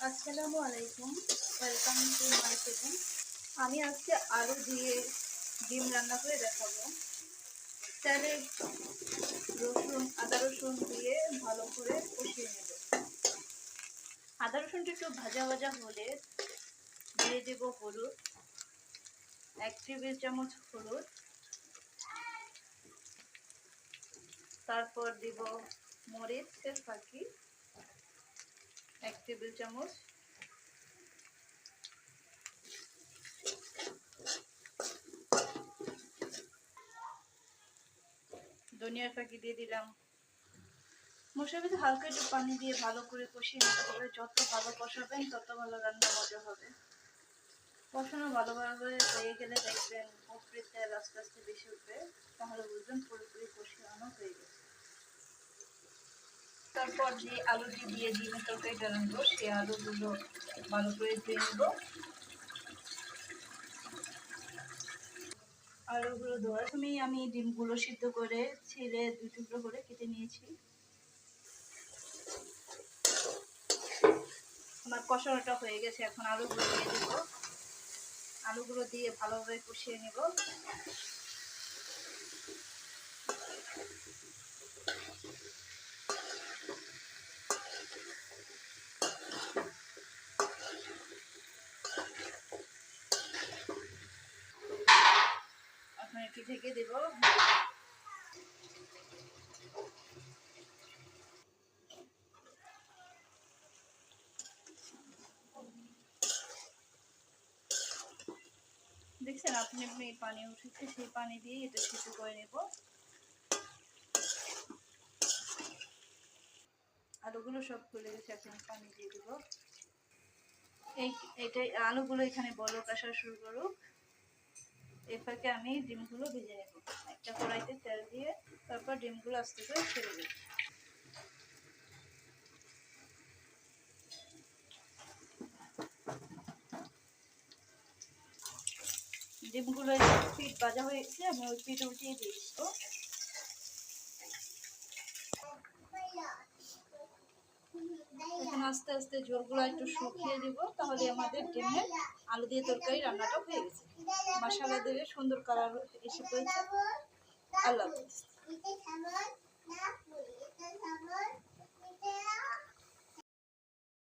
আসসালামু আলাইকুম, welcome to my kitchen. আমি আজকে আলু দিয়ে ডিম রান্না করে দেখাবো। তাহলে আদা রসুন দিয়ে ভালো করে কষিয়ে নেব। আদা রসুনটা একটু ভাজা ভাজা হলে দিয়ে দেব হলুদ, 1 টেবিল চামচ হলুদ। তারপর দিব মরিচের ফাঁকি 1 টেবিল চামচ, ধনিয়ার ফাঁকি দিয়ে দিলাম। মশলার ভিতরে হালকা একটু পানি দিয়ে ভালো করে কষিয়ে নিতে হবে। যত ভালো কষাবেন তত ভালো রান্না মজা হবে। কষানো ভালোভাবে হয়ে গেলে দেখবেন উপরে তেল আস্তে আস্তে বেশি উঠবে, তাহলে বুঝবেন পুরোপুরি কষানো হয়ে গেছে। তারপর যে আলুটি দিয়ে ডিমের তরকারিটা রাখবো, সেই আলুগুলো ভালো করে ধুয়ে নেব। আলুগুলো ধোয়ার সময় আমি ডিমগুলো সিদ্ধ করে ছিলে 2 টুকরো করে কেটে নিয়েছি। আমার কষানোটা হয়ে গেছে, এখন আলুগুলো দিয়ে দেব। আলুগুলো দিয়ে ভালোভাবে কষিয়ে নেব। এখন একটু ঢেকে দেব। দেখছেন আপনি আপনি পানি উঠেছে, সেই পানি দিয়ে এটা সিদ্ধ করে নেব। আলুগুলো সব গলে গেছে, এখন পানি দিয়ে দেব। এইটাই আলুগুলো এখানে বলক আসা শুরু করুক। এই ফাঁকে আমি ডিমগুলো ভেজে নেব। একটা কড়াইতে তেল দিয়ে তারপর ডিমগুলো আস্তে করে ছেড়ে দেব। ডিমগুলো পিঠ ভাজা হয়ে গেছে, আমি ওই পিঠ উঠিয়ে দিয়েছি। তো এখন আস্তে আস্তে ঝোলগুলো একটু শুকিয়ে দিব, তাহলে আমাদের ডিমের আলু দিয়ে তরকারি রান্নাটা হয়ে গেছে। মশলা দিয়ে সুন্দর কালার এসে পড়েছে। আল্লাহ হাফেজ।